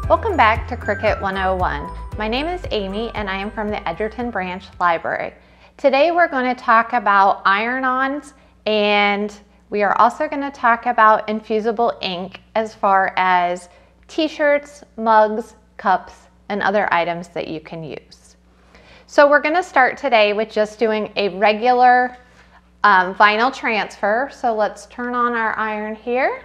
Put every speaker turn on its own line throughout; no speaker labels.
Welcome back to Cricut 101. My name is Amy and I am from the Edgerton Branch Library. Today we're going to talk about iron-ons, and we are also going to talk about infusible ink as far as t-shirts, mugs, cups, and other items that you can use. So we're going to start today with just doing a regular vinyl transfer. So let's turn on our iron here.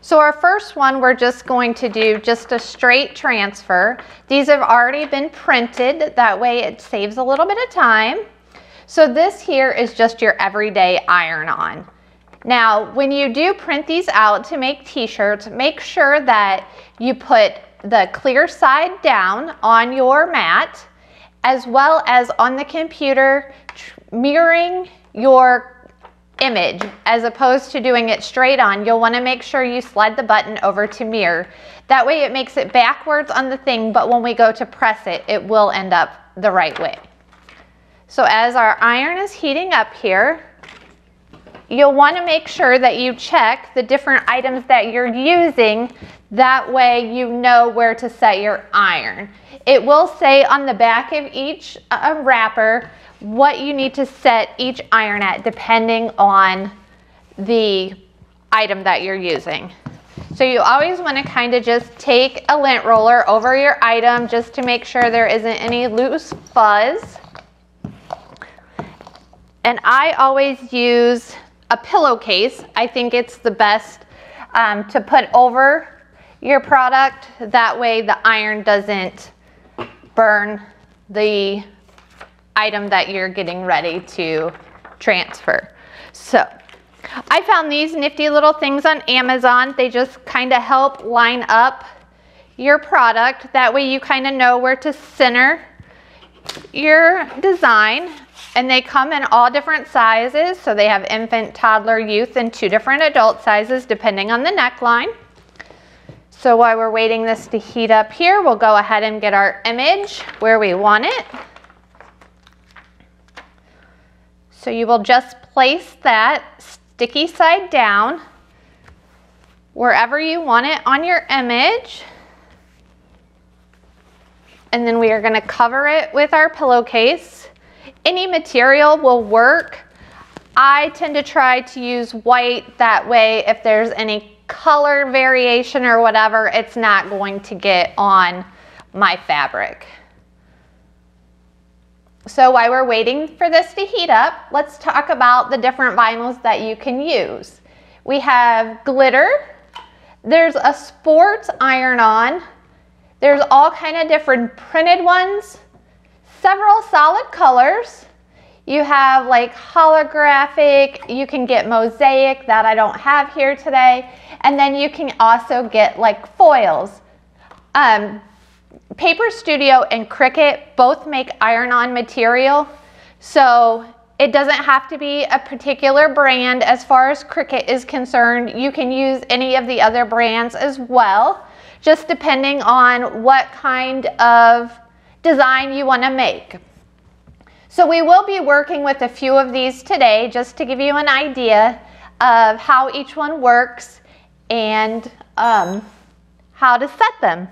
So our first one, we're just going to do just a straight transfer. These have already been printed, that way it saves a little bit of time. So this here is just your everyday iron-on. Now, when you do print these out to make t-shirts, make sure that you put the clear side down on your mat, as well as on the computer, mirroring your image as opposed to doing it straight on. You'll want to make sure you slide the button over to mirror. That way it makes it backwards on the thing, but when we go to press it, it will end up the right way. So as our iron is heating up here, you'll want to make sure that you check the different items that you're using. That way you know where to set your iron. It will say on the back of each wrapper what you need to set each iron at depending on the item that you're using. So you always want to kind of just take a lint roller over your item just to make sure there isn't any loose fuzz. And I always use a pillowcase. I think it's the best to put over your product. That way the iron doesn't burn the item that you're getting ready to transfer. So I found these nifty little things on Amazon. They just kind of help line up your product. That way you kind of know where to center your design. And they come in all different sizes. So they have infant, toddler, youth, and 2 different adult sizes depending on the neckline. So while we're waiting this to heat up here, we'll go ahead and get our image where we want it. So you will just place that sticky side down wherever you want it on your image. And then we are going to cover it with our pillowcase. Any material will work. I tend to try to use white. That way, if there's any color variation or whatever, it's not going to get on my fabric. So while we're waiting for this to heat up, let's talk about the different vinyls that you can use. We have glitter. There's a sports iron-on. There's all kind of different printed ones. Several solid colors. You have like holographic, you can get mosaic that I don't have here today. And then you can also get like foils. Paper Studio and Cricut both make iron-on material, so it doesn't have to be a particular brand as far as Cricut is concerned. You can use any of the other brands as well, just depending on what kind of design you want to make. So we will be working with a few of these today just to give you an idea of how each one works and how to set them.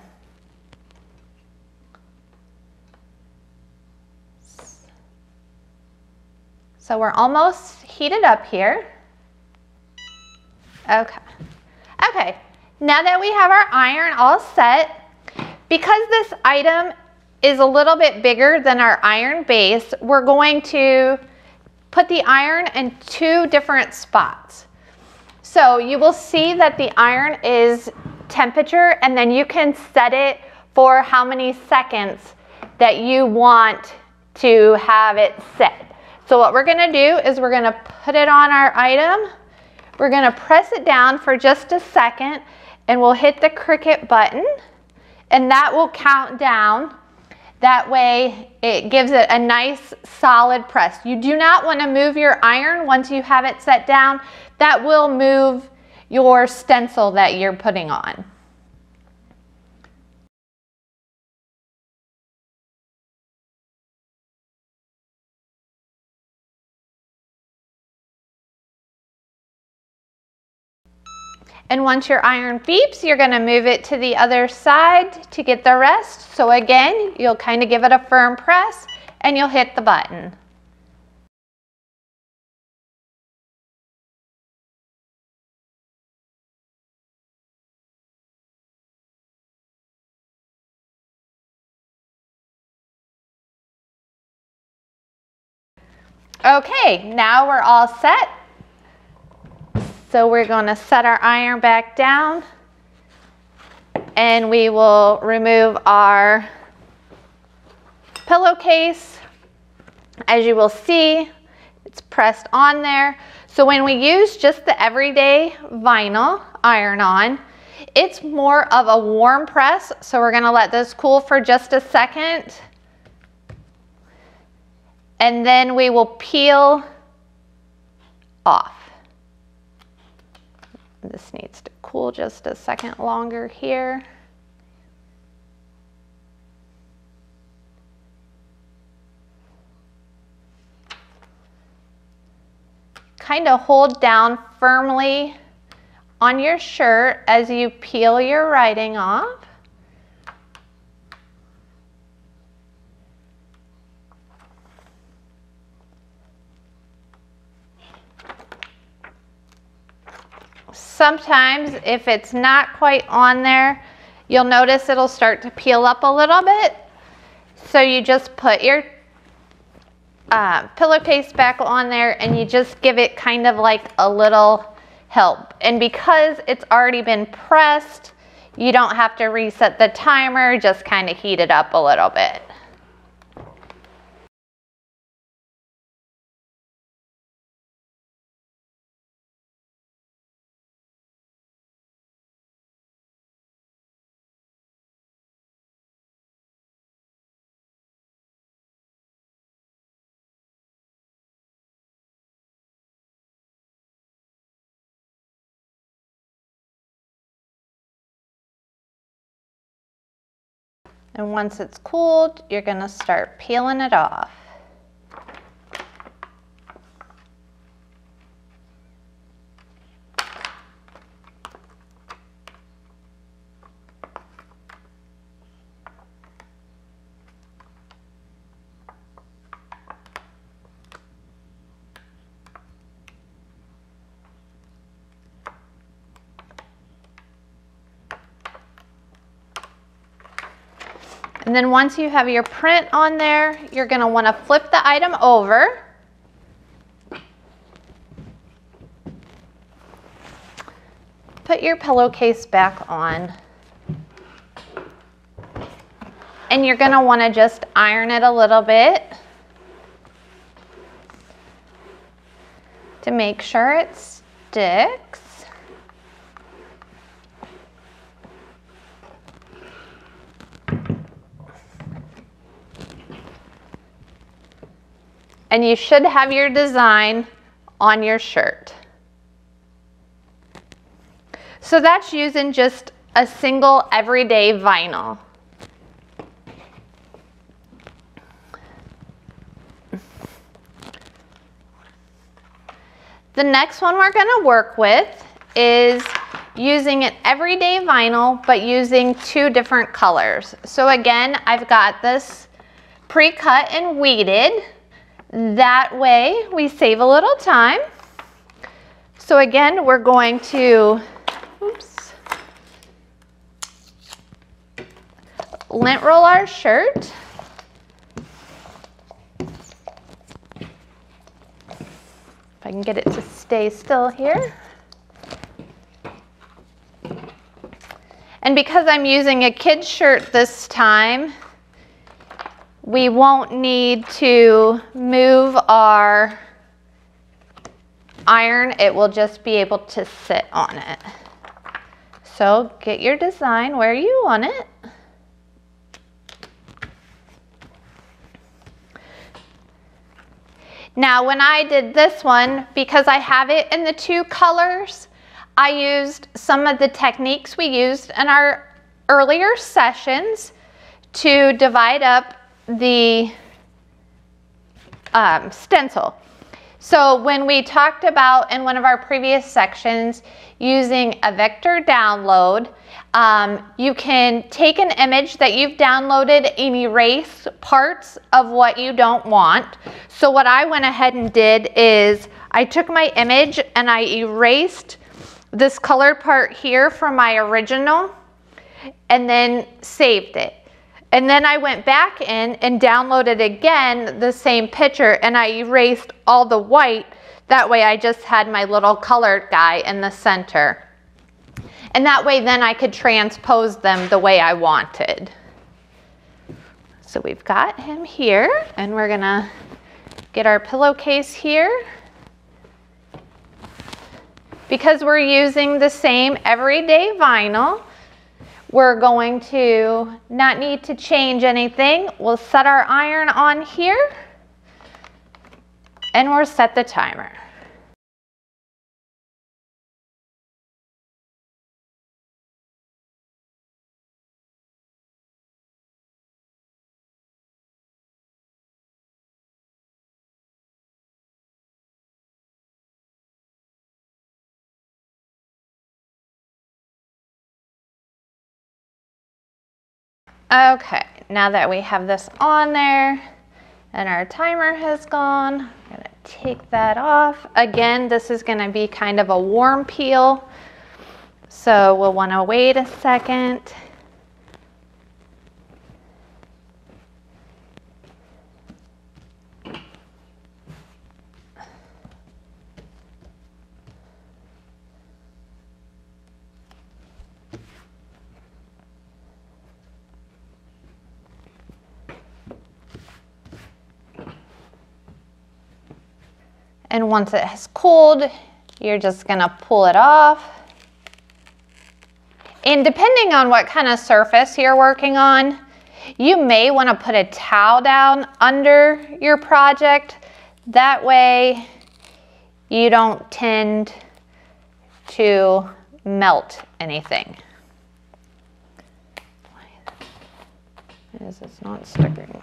So we're almost heated up here. Okay, now that we have our iron all set, because this item is a little bit bigger than our iron base, we're going to put the iron in 2 different spots. So you will see that the iron is temperature, and then you can set it for how many seconds that you want to have it set. So what we're going to do is we're going to put it on our item. We're going to press it down for just a second, and we'll hit the Cricut button, and that will count down. That way it gives it a nice solid press. You do not want to move your iron once you have it set down. That will move your stencil that you're putting on. And once your iron beeps, you're going to move it to the other side to get the rest. So again, you'll kind of give it a firm press and you'll hit the button. Okay, now we're all set. So we're going to set our iron back down and we will remove our pillowcase. As you will see, it's pressed on there. So when we use just the everyday vinyl iron-on, it's more of a warm press. So we're going to let this cool for just a second. And then we will peel off. This needs to cool just a second longer here. Kind of hold down firmly on your shirt as you peel your writing off. Sometimes if it's not quite on there, you'll notice it'll start to peel up a little bit. So you just put your pillowcase back on there and you just give it kind of like a little help. And because it's already been pressed, you don't have to reset the timer, just kind of heat it up a little bit. And once it's cooled, you're going to start peeling it off. And then once you have your print on there, you're going to want to flip the item over. Put your pillowcase back on. And you're going to want to just iron it a little bit to make sure it sticks. And you should have your design on your shirt. So that's using just a single everyday vinyl. The next one we're going to work with is using an everyday vinyl, but using two different colors. So again, I've got this pre-cut and weeded. That way we save a little time. So again, we're going to, lint roll our shirt. If I can get it to stay still here. And because I'm using a kid's shirt this time, we won't need to move our iron. It will just be able to sit on it. So get your design where you want it. Now when I did this one, because I have it in the two colors, I used some of the techniques we used in our earlier sessions to divide up the stencil. So when we talked about in one of our previous sections using a vector download, you can take an image that you've downloaded and erase parts of what you don't want. So what I went ahead and did is I took my image and I erased this colored part here from my original and then saved it. And then I went back in and downloaded again the same picture and I erased all the white. That way I just had my little colored guy in the center. And that way then I could transpose them the way I wanted. So we've got him here and we're gonna get our pillowcase here. Because we're using the same everyday vinyl, we're going to not need to change anything. We'll set our iron on here and we'll set the timer. Okay, now that we have this on there and our timer has gone, I'm gonna take that off. Again, this is gonna be kind of a warm peel, so we'll wanna wait a second. And once it has cooled, you're just gonna pull it off. And depending on what kind of surface you're working on, you may wanna put a towel down under your project. That way you don't tend to melt anything. Why is this not sticking?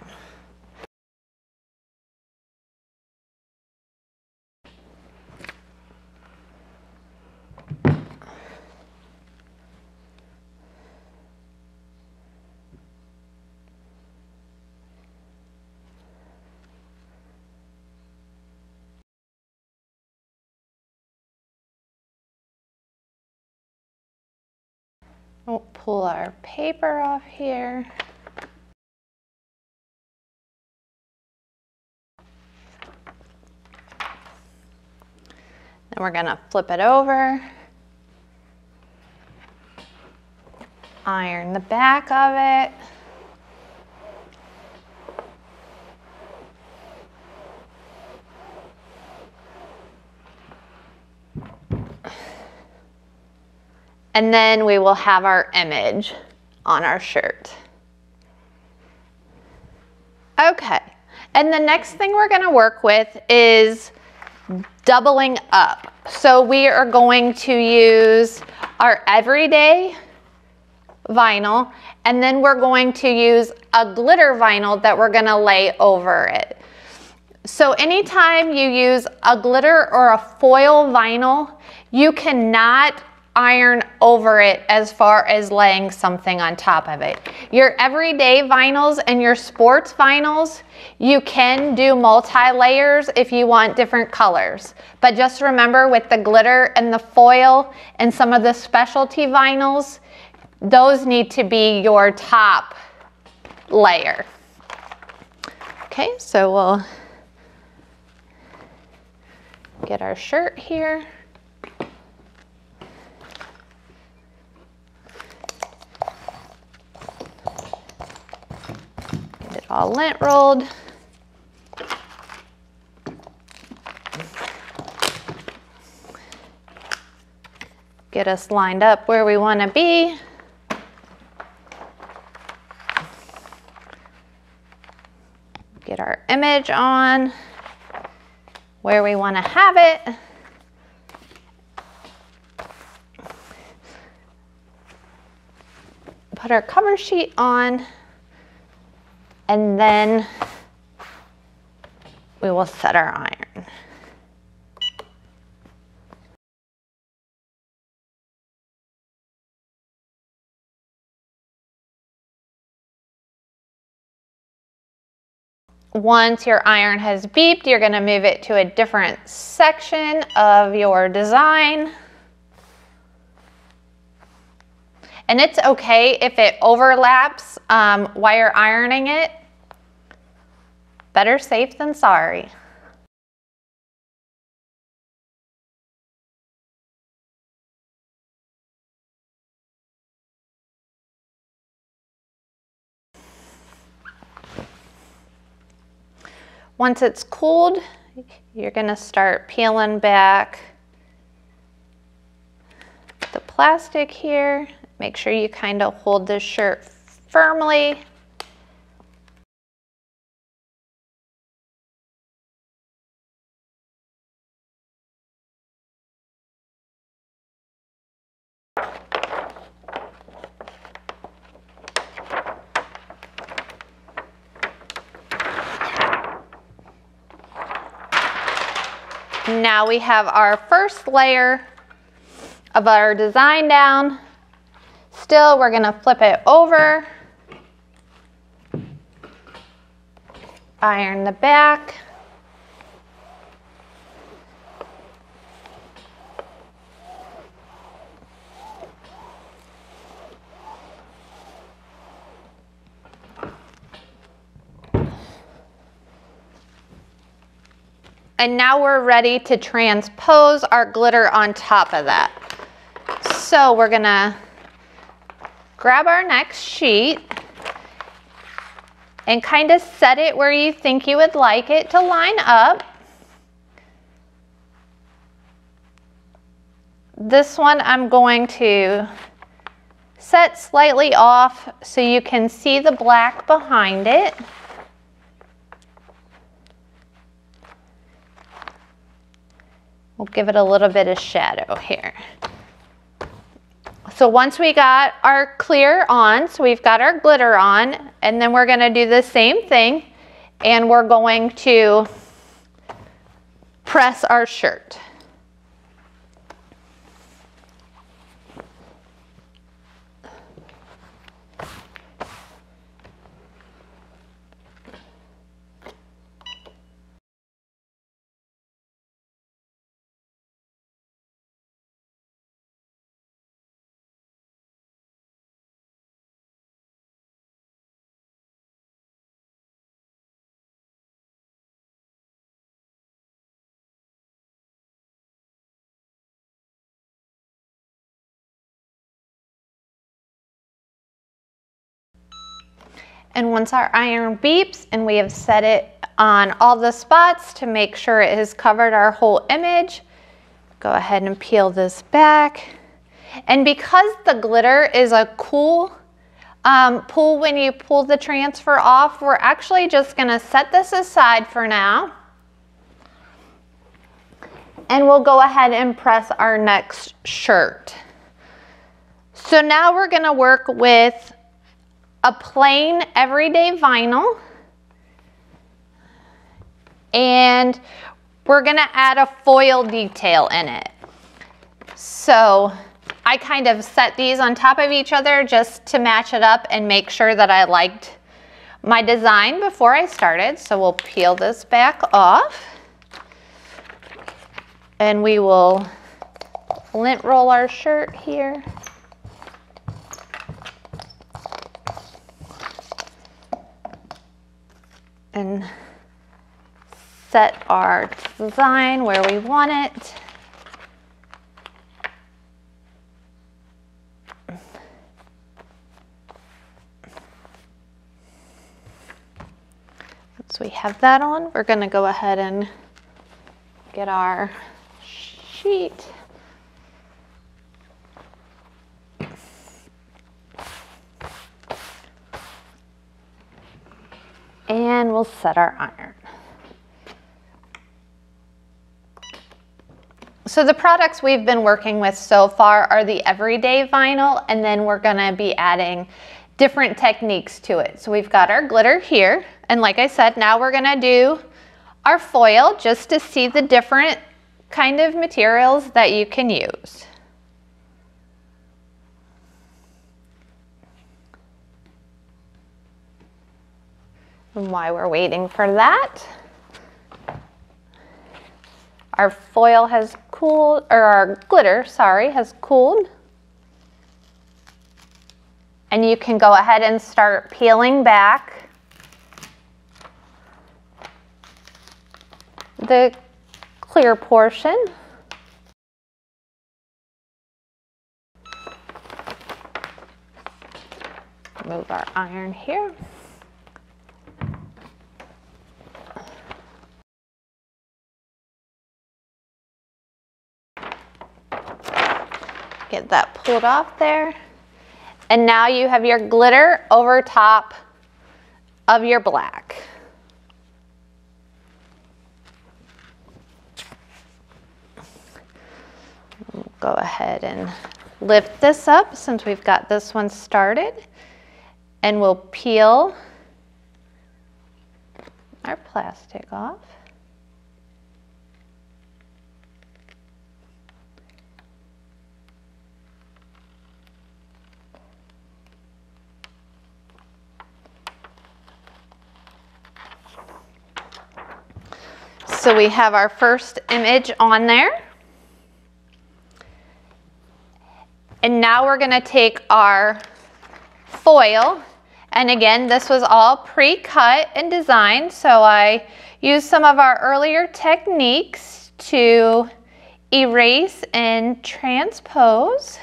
We'll pull our paper off here. Then we're gonna flip it over, iron the back of it. And then we will have our image on our shirt. Okay, and the next thing we're gonna work with is doubling up. So we are going to use our everyday vinyl, and then we're going to use a glitter vinyl that we're gonna lay over it. So anytime you use a glitter or a foil vinyl, you cannot iron over it as far as laying something on top of it. Your everyday vinyls and your sports vinyls, you can do multi-layers if you want different colors. But just remember, with the glitter and the foil and some of the specialty vinyls, those need to be your top layer. Okay, so we'll get our shirt here. Get it all lint rolled. Get us lined up where we want to be. Get our image on where we want to have it. Put our cover sheet on, and then we will set our iron. once your iron has beeped, you're going to move it to a different section of your design. And it's okay if it overlaps while you're ironing it. Better safe than sorry. Once it's cooled, you're going to start peeling back the plastic here. Make sure you kind of hold this shirt firmly. Now we have our first layer of our design down. Still, we're going to flip it over, iron the back. And now we're ready to transpose our glitter on top of that. So we're gonna grab our next sheet and kind of set it where you think you would like it to line up. This one I'm going to set slightly off so you can see the black behind it. We'll give it a little bit of shadow here. So once we got our clear on, so we've got our glitter on, and then we're going to do the same thing, and we're going to press our shirt. And once our iron beeps and we have set it on all the spots to make sure it has covered our whole image, go ahead and peel this back. And because the glitter is a cool pull when you pull the transfer off, we're actually just going to set this aside for now. And we'll go ahead and press our next shirt. So now we're going to work with a plain everyday vinyl, and we're going to add a foil detail in it. So I kind of set these on top of each other just to match it up and make sure that I liked my design before I started. So we'll peel this back off, and we will lint roll our shirt here. And set our design where we want it. Once we have that on, we're going to go ahead and get our sheet. And we'll set our iron. So the products we've been working with so far are the everyday vinyl, and then we're gonna be adding different techniques to it. So we've got our glitter here, and like I said, now we're gonna do our foil just to see the different kind of materials that you can use. And while we're waiting for that, our foil has cooled, or our glitter, sorry, has cooled. And you can go ahead and start peeling back the clear portion. Move our iron here. Get that pulled off there. And now you have your glitter over top of your black. We'll go ahead and lift this up since we've got this one started. And we'll peel our plastic off. So we have our first image on there. And now we're going to take our foil, and again, this was all pre-cut and designed, so I used some of our earlier techniques to erase and transpose.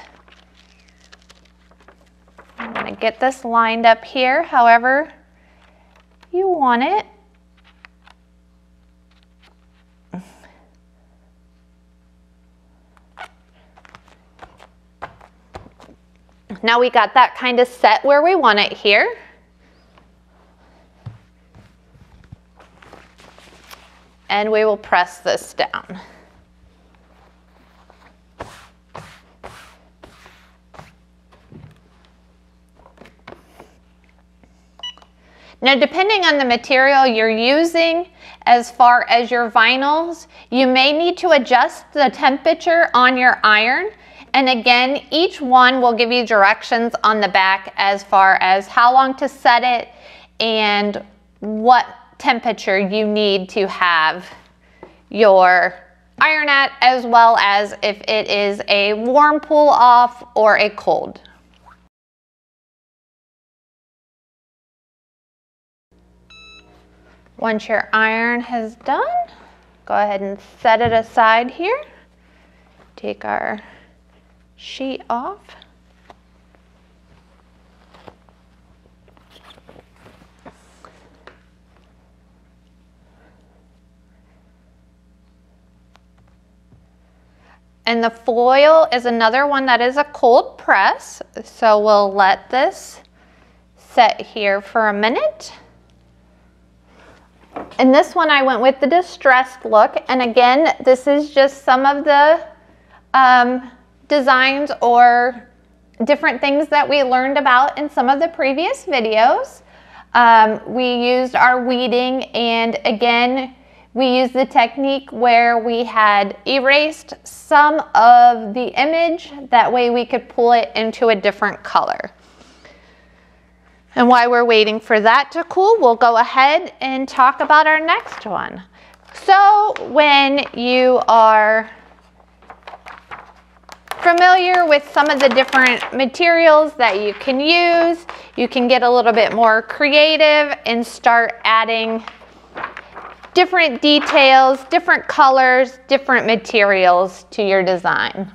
I'm going to get this lined up here however you want it. Now we got that kind of set where we want it here. And we will press this down. Now, depending on the material you're using, as far as your vinyls, you may need to adjust the temperature on your iron. And again, each one will give you directions on the back as far as how long to set it and what temperature you need to have your iron at, as well as if it is a warm pull off or a cold. Once your iron has done, go ahead and set it aside here. Take our sheet off. And the foil is another one that is a cold press, so we'll let this set here for a minute. And this one I went with the distressed look, and again, this is just some of the designs or different things that we learned about in some of the previous videos. We used our weeding, and again, we used the technique where we had erased some of the image, that way we could pull it into a different color. And while we're waiting for that to cool, we'll go ahead and talk about our next one. So when you are familiar with some of the different materials that you can use, you can get a little bit more creative and start adding different details, different colors, different materials to your design.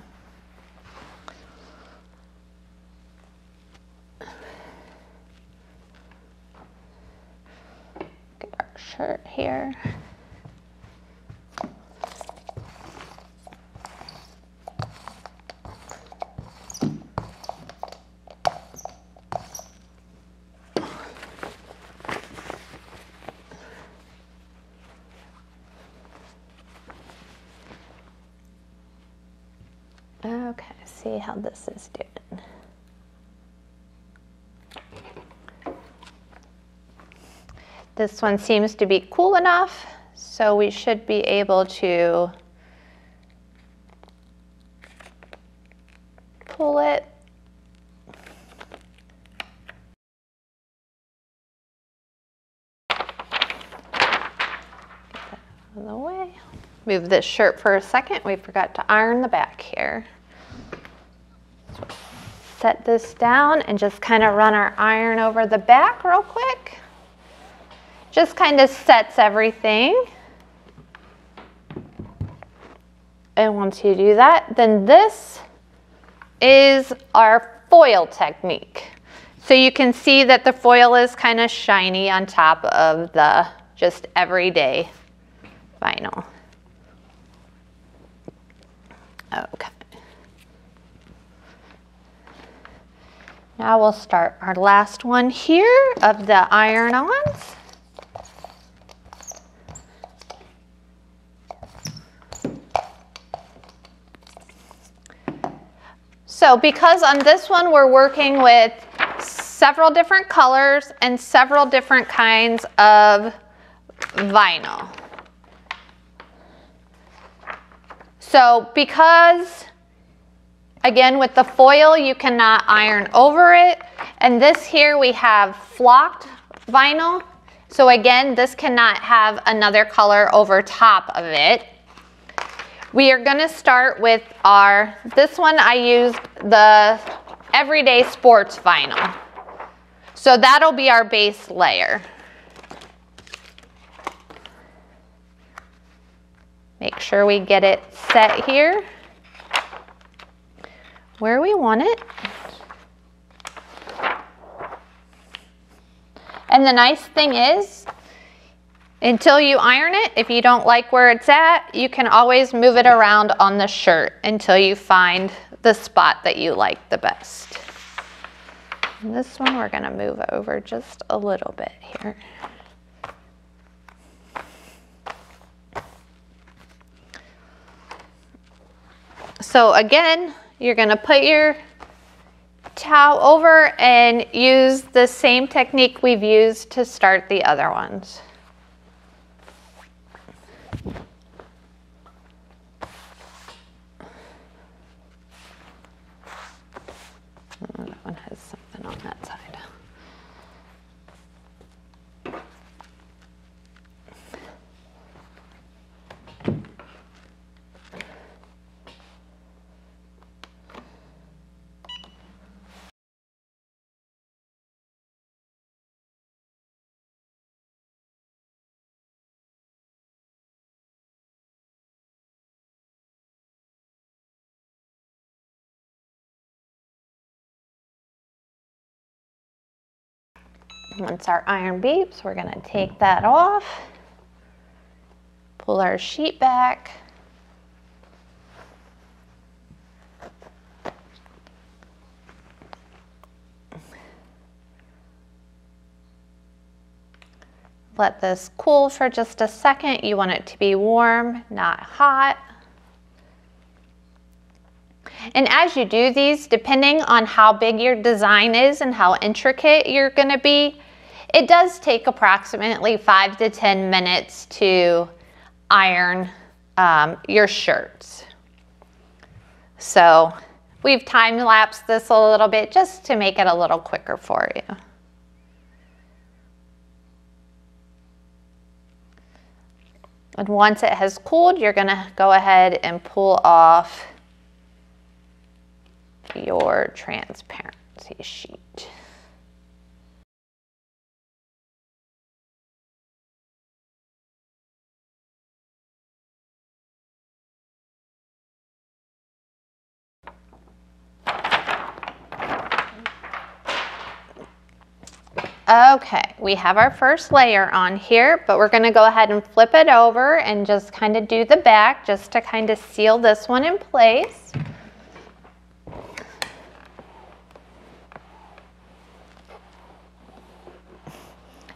Get our shirt here. Okay, see how this is doing. This one seems to be cool enough, so we should be able to pull it. Out of the way. Move this shirt for a second. We forgot to iron the back here. Set this down and just kind of run our iron over the back real quick. Just kind of sets everything. And once you do that, then this is our foil technique. So you can see that the foil is kind of shiny on top of the just everyday vinyl. Okay. Now we'll start our last one here of the iron-ons. So because on this one we're working with several different colors and several different kinds of vinyl. So because, again, with the foil you cannot iron over it, and this here we have flocked vinyl. So again, this cannot have another color over top of it. We are going to start with this one I used the Everyday Sports vinyl. So that'll be our base layer. Make sure we get it set here where we want it. And the nice thing is, until you iron it, if you don't like where it's at, you can always move it around on the shirt until you find the spot that you like the best. And this one we're going to move over just a little bit here. So again, you're going to put your towel over and use the same technique we've used to start the other ones. Oh, that one has something on that side. Once our iron beeps, we're going to take that off, pull our sheet back, let this cool for just a second. You want it to be warm, not hot. And as you do these, depending on how big your design is and how intricate you're going to be, it does take approximately 5 to 10 minutes to iron your shirts. So we've time-lapsed this a little bit just to make it a little quicker for you. And once it has cooled, you're going to go ahead and pull off your transparency sheet. Okay, we have our first layer on here, but we're going to go ahead and flip it over and just kind of do the back just to kind of seal this one in place.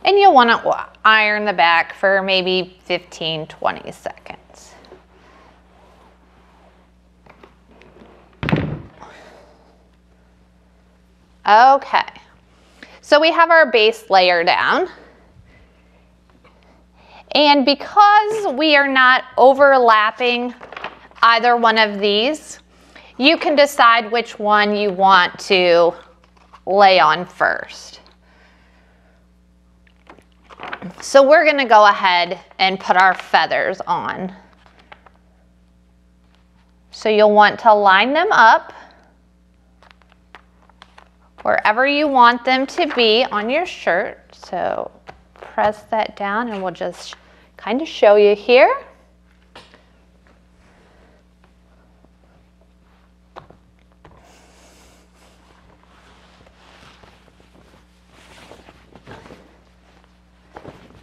And you'll want to iron the back for maybe 15-20 seconds. Okay. So we have our base layer down, and because we are not overlapping either one of these, you can decide which one you want to lay on first. So we're going to go ahead and put our feathers on. So you'll want to line them up wherever you want them to be on your shirt. So press that down and we'll just kind of show you here.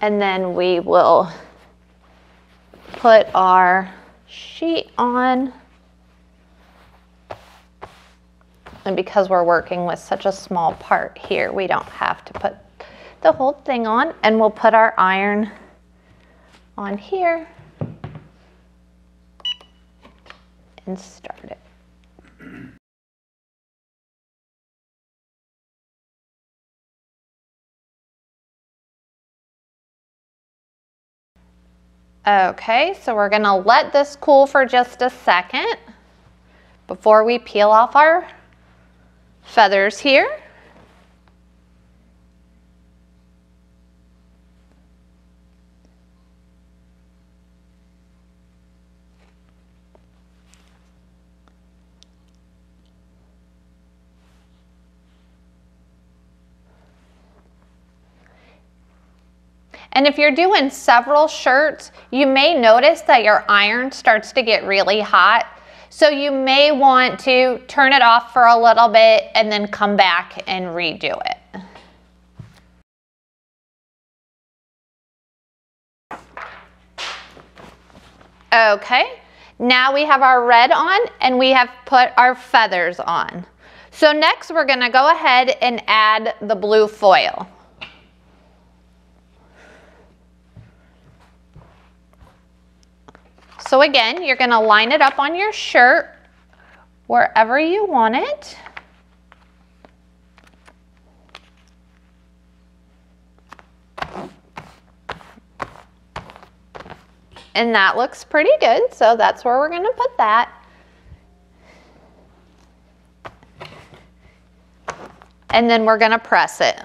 And then we will put our sheet on. And because we're working with such a small part here, we don't have to put the whole thing on. And we'll put our iron on here and start it. Okay, so we're going to let this cool for just a second before we peel off our feathers here. And if you're doing several shirts, you may notice that your iron starts to get really hot. So you may want to turn it off for a little bit and then come back and redo it. Okay, now we have our red on and we have put our feathers on. So next we're going to go ahead and add the blue foil. So again, you're going to line it up on your shirt wherever you want it. And that looks pretty good, so that's where we're going to put that. And then we're going to press it.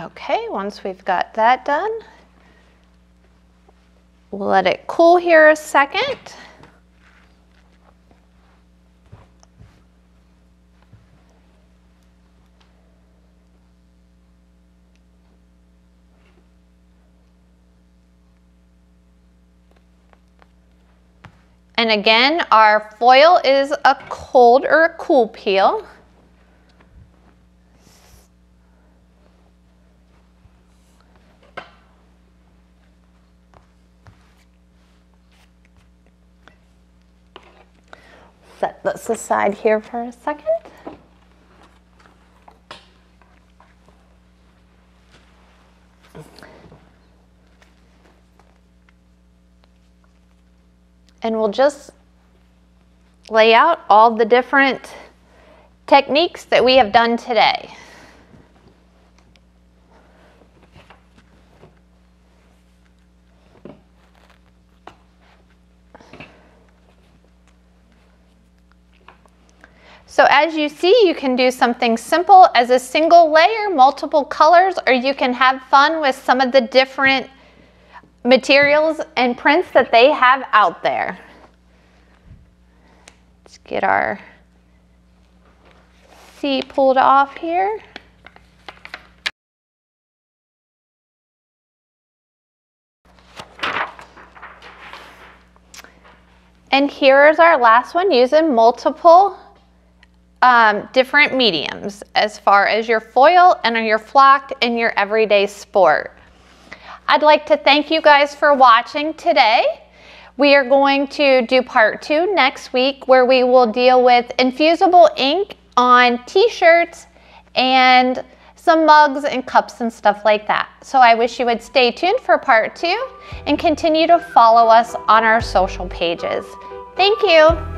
Okay, once we've got that done, we'll let it cool here a second. And again, our foil is a cold or a cool peel. Set this aside here for a second. And we'll just lay out all the different techniques that we have done today. So as you see, you can do something simple as a single layer, multiple colors, or you can have fun with some of the different materials and prints that they have out there. Let's get our C pulled off here. And here is our last one using multiple different mediums as far as your foil and your flocked and your everyday sport. I'd like to thank you guys for watching today. We are going to do part 2 next week, where we will deal with infusible ink on t-shirts and some mugs and cups and stuff like that. So I wish you would stay tuned for part 2 and continue to follow us on our social pages. Thank you.